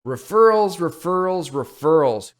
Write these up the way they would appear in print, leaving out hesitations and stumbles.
Referrals, referrals, referrals.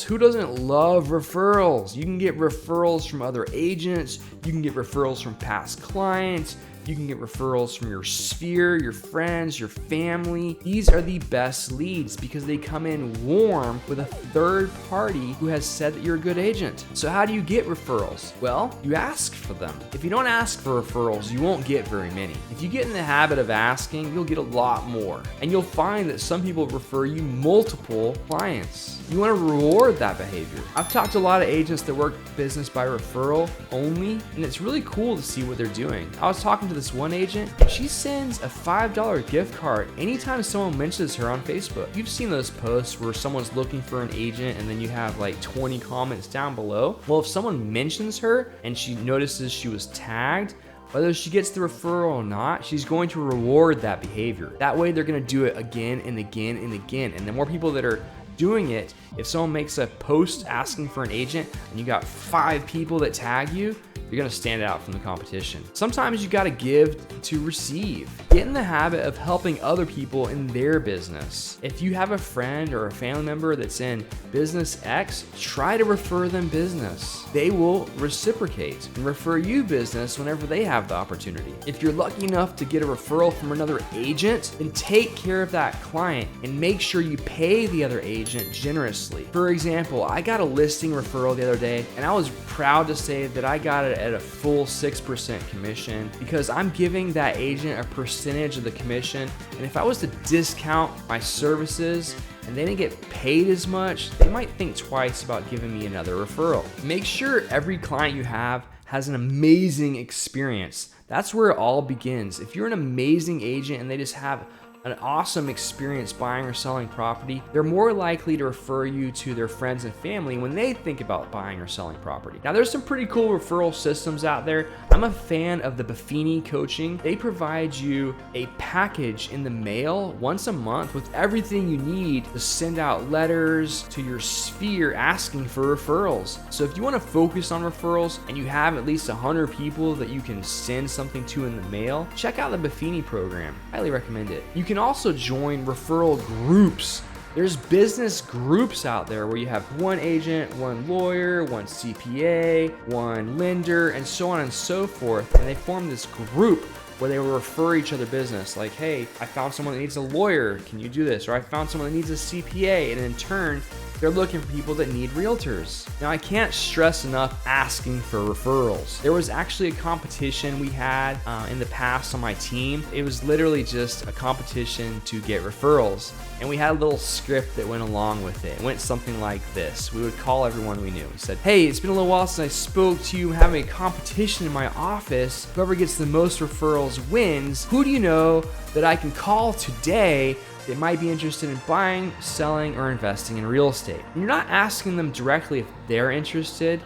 Who doesn't love referrals? You can get referrals from other agents. You can get referrals from past clients. You can get referrals from your sphere, your friends, your family. These are the best leads because they come in warm with a third party who has said that you're a good agent. So how do you get referrals? Well, you ask for them. If you don't ask for referrals, you won't get very many. If you get in the habit of asking, you'll get a lot more. And you'll find that some people refer you multiple clients. You want to reward that behavior. I've talked to a lot of agents that work business by referral only, and it's really cool to see what they're doing. I was talking to this one agent, and she sends a $5 gift card anytime someone mentions her on Facebook. You've seen those posts where someone's looking for an agent and then you have like 20 comments down below. Well, if someone mentions her and she notices she was tagged, whether she gets the referral or not, she's going to reward that behavior. That way they're going to do it again and again and again. And the more people that are doing it, if someone makes a post asking for an agent and you got 5 people that tag you, you're gonna stand out from the competition. Sometimes you gotta give to receive. Get in the habit of helping other people in their business. If you have a friend or a family member that's in business X, try to refer them business. They will reciprocate and refer you business whenever they have the opportunity. If you're lucky enough to get a referral from another agent, then take care of that client and make sure you pay the other agent generously. For example, I got a listing referral the other day, and I was proud to say that I got it at a full 6% commission because I'm giving that agent a percentage of the commission. And if I was to discount my services and they didn't get paid as much, they might think twice about giving me another referral. Make sure every client you have has an amazing experience. That's where it all begins. If you're an amazing agent and they just have an awesome experience buying or selling property, they're more likely to refer you to their friends and family when they think about buying or selling property. Now, there's some pretty cool referral systems out there. I'm a fan of the Buffini coaching. They provide you a package in the mail once a month with everything you need to send out letters to your sphere asking for referrals. So if you want to focus on referrals and you have at least 100 people that you can send something to in the mail, check out the Buffini program. Highly recommend it. You can also join referral groups. There's business groups out there where you have one agent, one lawyer, one CPA, one lender, and so on and so forth. And they form this group where they will refer each other business. Like, hey, I found someone that needs a lawyer. Can you do this? Or I found someone that needs a CPA. And in turn, they're looking for people that need realtors. Now, I can't stress enough asking for referrals. There was actually a competition we had in the past on my team. It was literally just a competition to get referrals. And we had a little script that went along with it. It went something like this. We would call everyone we knew. We said, hey, it's been a little while since I spoke to you. I'm having a competition in my office. Whoever gets the most referrals wins. Who do you know that I can call today that might be interested in buying, selling, or investing in real estate? And you're not asking them directly if they're interested,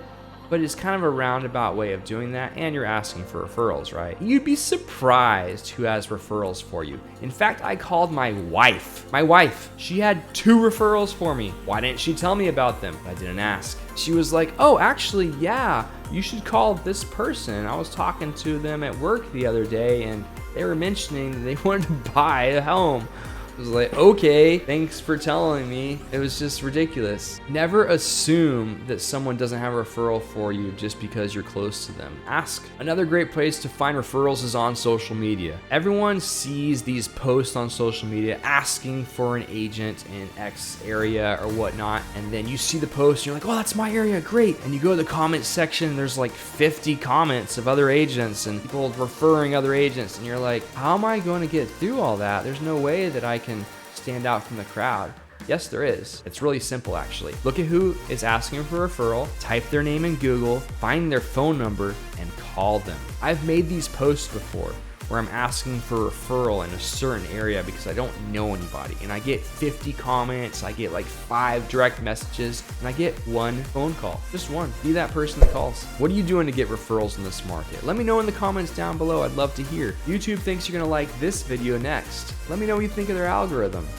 but it's kind of a roundabout way of doing that, and you're asking for referrals, right? You'd be surprised who has referrals for you. In fact, I called my wife. My wife, she had 2 referrals for me. Why didn't she tell me about them? I didn't ask. She was like, oh, actually, yeah, you should call this person. I was talking to them at work the other day, and they were mentioning that they wanted to buy a home. I was like, okay, thanks for telling me. It was just ridiculous. Never assume that someone doesn't have a referral for you just because you're close to them. Ask. Another great place to find referrals is on social media. Everyone sees these posts on social media asking for an agent in X area or whatnot, and then you see the post and you're like, oh, that's my area, great. And you go to the comments section, there's like 50 comments of other agents and people referring other agents, and you're like, how am I going to get through all that? There's no way that I can stand out from the crowd. Yes, there is. It's really simple, actually. Look at who is asking for a referral, type their name in Google, find their phone number, and call them. I've made these posts before where I'm asking for a referral in a certain area because I don't know anybody, and I get 50 comments, I get like 5 direct messages, and I get 1 phone call. Just 1. Be that person that calls. What are you doing to get referrals in this market? Let me know in the comments down below. I'd love to hear. YouTube thinks you're gonna like this video next. Let me know what you think of their algorithm.